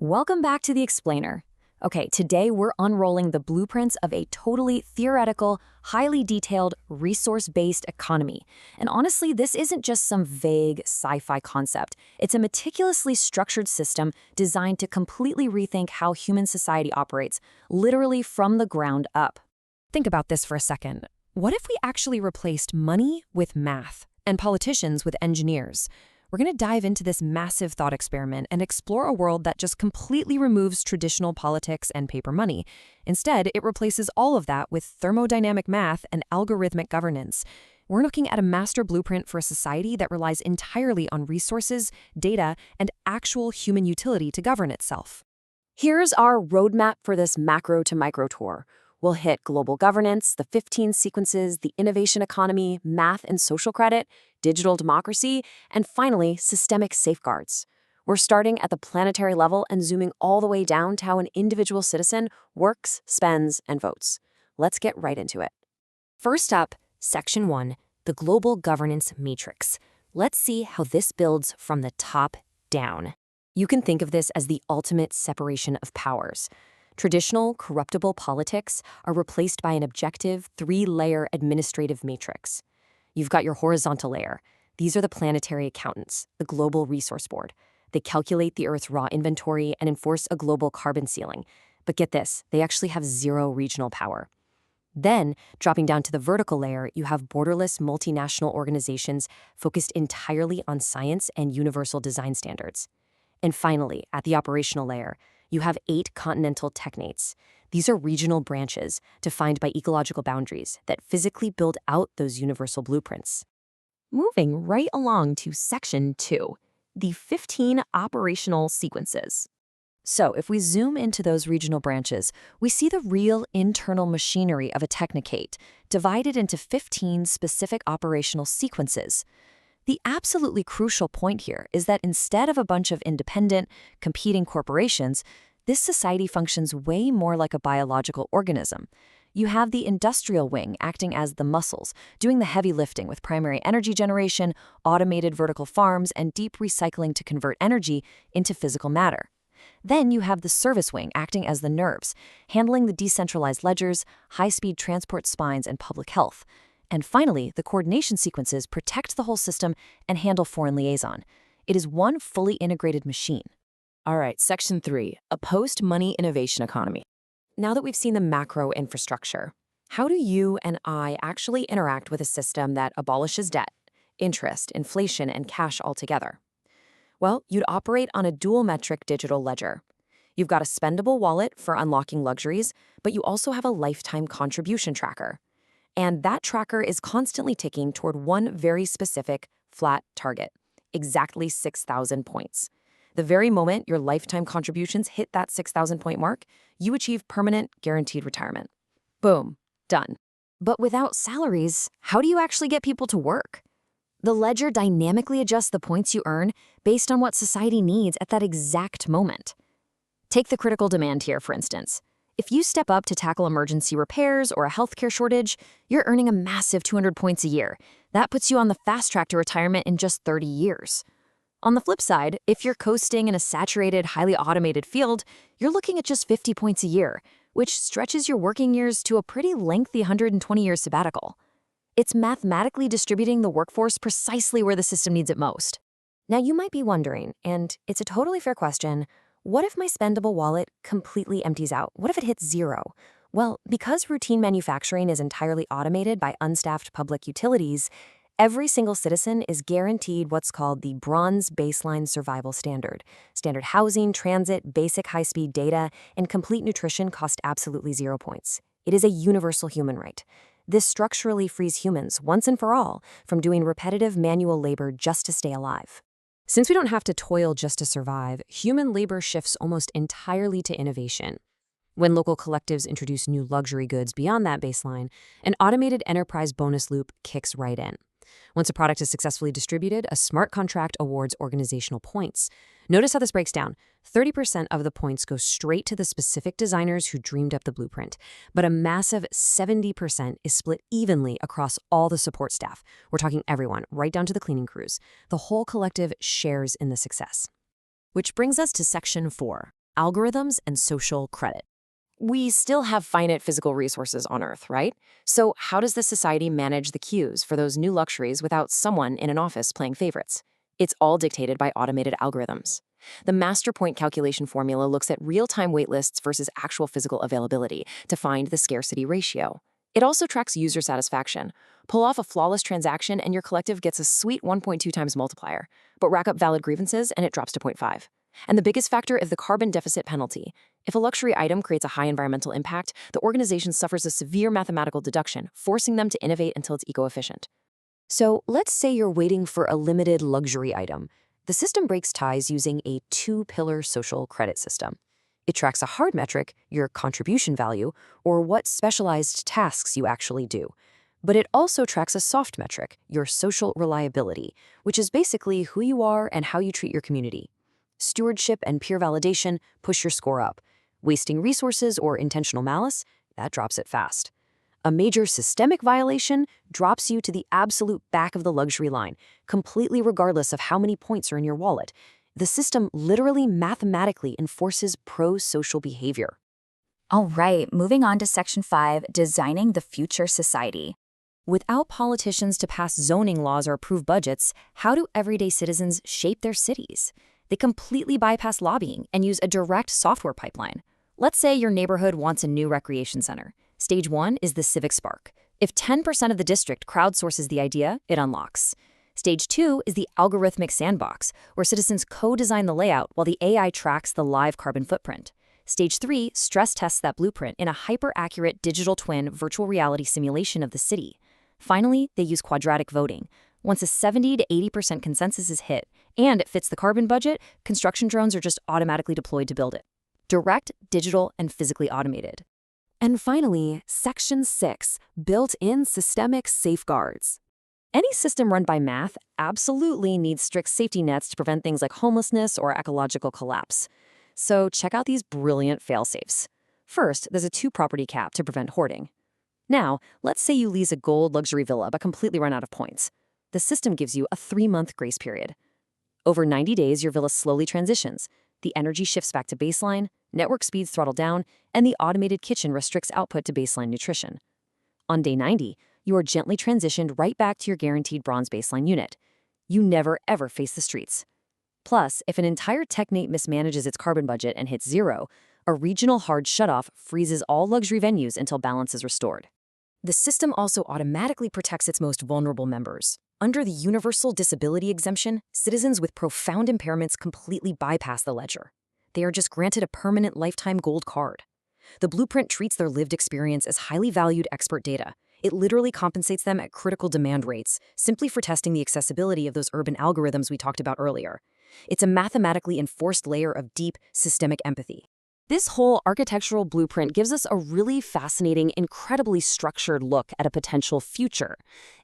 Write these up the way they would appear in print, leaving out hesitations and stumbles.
Welcome back to The Explainer. Okay, today we're unrolling the blueprints of a totally theoretical, highly detailed, resource-based economy. And honestly, this isn't just some vague sci-fi concept. It's a meticulously structured system designed to completely rethink how human society operates, literally from the ground up. Think about this for a second. What if we actually replaced money with math and politicians with engineers? We're going to dive into this massive thought experiment and explore a world that just completely removes traditional politics and paper money. Instead, it replaces all of that with thermodynamic math and algorithmic governance. We're looking at a master blueprint for a society that relies entirely on resources, data, and actual human utility to govern itself. Here's our roadmap for this macro to micro tour. We'll hit global governance, the 15 sequences, the innovation economy, math and social credit, digital democracy, and finally, systemic safeguards. We're starting at the planetary level and zooming all the way down to how an individual citizen works, spends, and votes. Let's get right into it. First up, Section 1, the Global Governance Matrix. Let's see how this builds from the top down. You can think of this as the ultimate separation of powers. Traditional, corruptible politics are replaced by an objective, three-layer administrative matrix. You've got your horizontal layer. These are the planetary accountants, the Global Resource Board. They calculate the Earth's raw inventory and enforce a global carbon ceiling. But get this, they actually have zero regional power. Then, dropping down to the vertical layer, you have borderless multinational organizations focused entirely on science and universal design standards. And finally, at the operational layer, you have 8 continental technates. These are regional branches defined by ecological boundaries that physically build out those universal blueprints. Moving right along to Section 2, the 15 operational sequences. So if we zoom into those regional branches, we see the real internal machinery of a technicate divided into 15 specific operational sequences. The absolutely crucial point here is that instead of a bunch of independent, competing corporations, this society functions way more like a biological organism. You have the industrial wing acting as the muscles, doing the heavy lifting with primary energy generation, automated vertical farms, and deep recycling to convert energy into physical matter. Then you have the service wing acting as the nerves, handling the decentralized ledgers, high-speed transport spines, and public health. And finally, the coordination sequences protect the whole system and handle foreign liaison. It is one fully integrated machine. All right, Section 3, a post-money innovation economy. Now that we've seen the macro infrastructure, how do you and I actually interact with a system that abolishes debt, interest, inflation, and cash altogether? Well, you'd operate on a dual-metric digital ledger. You've got a spendable wallet for unlocking luxuries, but you also have a lifetime contribution tracker. And that tracker is constantly ticking toward one very specific, flat target, exactly 6,000 points. The very moment your lifetime contributions hit that 6,000 point mark, you achieve permanent, guaranteed retirement. Boom, done. But without salaries, how do you actually get people to work? The ledger dynamically adjusts the points you earn based on what society needs at that exact moment. Take the critical demand here, for instance. If you step up to tackle emergency repairs or a healthcare shortage, you're earning a massive 200 points a year. That puts you on the fast track to retirement in just 30 years. On the flip side, if you're coasting in a saturated, highly automated field, you're looking at just 50 points a year, which stretches your working years to a pretty lengthy 120-year sabbatical. It's mathematically distributing the workforce precisely where the system needs it most. Now you might be wondering, and it's a totally fair question, what if my spendable wallet completely empties out? What if it hits zero? Well, because routine manufacturing is entirely automated by unstaffed public utilities, every single citizen is guaranteed what's called the Bronze Baseline Survival Standard. Standard housing, transit, basic high-speed data, and complete nutrition cost absolutely 0 points. It is a universal human right. This structurally frees humans, once and for all, from doing repetitive manual labor just to stay alive. Since we don't have to toil just to survive, human labor shifts almost entirely to innovation. When local collectives introduce new luxury goods beyond that baseline, an automated enterprise bonus loop kicks right in. Once a product is successfully distributed, a smart contract awards organizational points. Notice how this breaks down. 30% of the points go straight to the specific designers who dreamed up the blueprint, but a massive 70% is split evenly across all the support staff. We're talking everyone, right down to the cleaning crews. The whole collective shares in the success. Which brings us to Section 4, algorithms and social credit. We still have finite physical resources on Earth, right? So how does the society manage the queues for those new luxuries without someone in an office playing favorites? It's all dictated by automated algorithms. The master point calculation formula looks at real-time waitlists versus actual physical availability to find the scarcity ratio. It also tracks user satisfaction. Pull off a flawless transaction and your collective gets a sweet 1.2 times multiplier, but rack up valid grievances and it drops to 0.5. And the biggest factor is the carbon deficit penalty. If a luxury item creates a high environmental impact, the organization suffers a severe mathematical deduction, forcing them to innovate until it's eco-efficient. So let's say you're waiting for a limited luxury item. The system breaks ties using a two-pillar social credit system. It tracks a hard metric, your contribution value, or what specialized tasks you actually do. But it also tracks a soft metric, your social reliability, which is basically who you are and how you treat your community. Stewardship and peer validation push your score up. Wasting resources or intentional malice, that drops it fast. A major systemic violation drops you to the absolute back of the luxury line, completely regardless of how many points are in your wallet. The system literally mathematically enforces pro-social behavior. All right, moving on to Section 5, Designing the Future Society. Without politicians to pass zoning laws or approve budgets, how do everyday citizens shape their cities? They completely bypass lobbying and use a direct software pipeline. Let's say your neighborhood wants a new recreation center. Stage 1 is the civic spark. If 10% of the district crowdsources the idea, it unlocks. Stage 2 is the algorithmic sandbox, where citizens co-design the layout while the AI tracks the live carbon footprint. Stage 3 stress tests that blueprint in a hyper-accurate digital twin virtual reality simulation of the city. Finally, they use quadratic voting. Once a 70 to 80% consensus is hit, and it fits the carbon budget, construction drones are just automatically deployed to build it. Direct, digital, and physically automated. And finally, Section 6, Built-in Systemic Safeguards. Any system run by math absolutely needs strict safety nets to prevent things like homelessness or ecological collapse. So check out these brilliant fail-safes. First, there's a 2-property cap to prevent hoarding. Now, let's say you lease a gold luxury villa but completely run out of points. The system gives you a 3-month grace period. Over 90 days, your villa slowly transitions. The energy shifts back to baseline, network speeds throttle down, and the automated kitchen restricts output to baseline nutrition. On day 90, you are gently transitioned right back to your guaranteed bronze baseline unit. You never, ever face the streets. Plus, if an entire Technate mismanages its carbon budget and hits 0, a regional hard shutoff freezes all luxury venues until balance is restored. The system also automatically protects its most vulnerable members. Under the Universal Disability Exemption, citizens with profound impairments completely bypass the ledger. They are just granted a permanent lifetime gold card. The blueprint treats their lived experience as highly valued expert data. It literally compensates them at critical demand rates, simply for testing the accessibility of those urban algorithms we talked about earlier. It's a mathematically enforced layer of deep, systemic empathy. This whole architectural blueprint gives us a really fascinating, incredibly structured look at a potential future.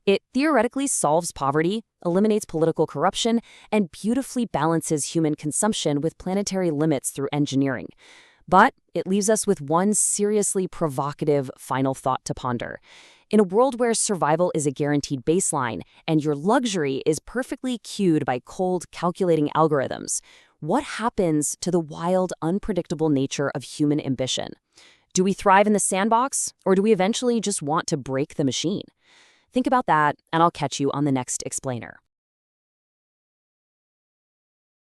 It theoretically solves poverty, eliminates political corruption, and beautifully balances human consumption with planetary limits through engineering. But it leaves us with one seriously provocative final thought to ponder. In a world where survival is a guaranteed baseline and your luxury is perfectly cued by cold, calculating algorithms, what happens to the wild, unpredictable nature of human ambition? Do we thrive in the sandbox, or do we eventually just want to break the machine? Think about that, and I'll catch you on the next explainer.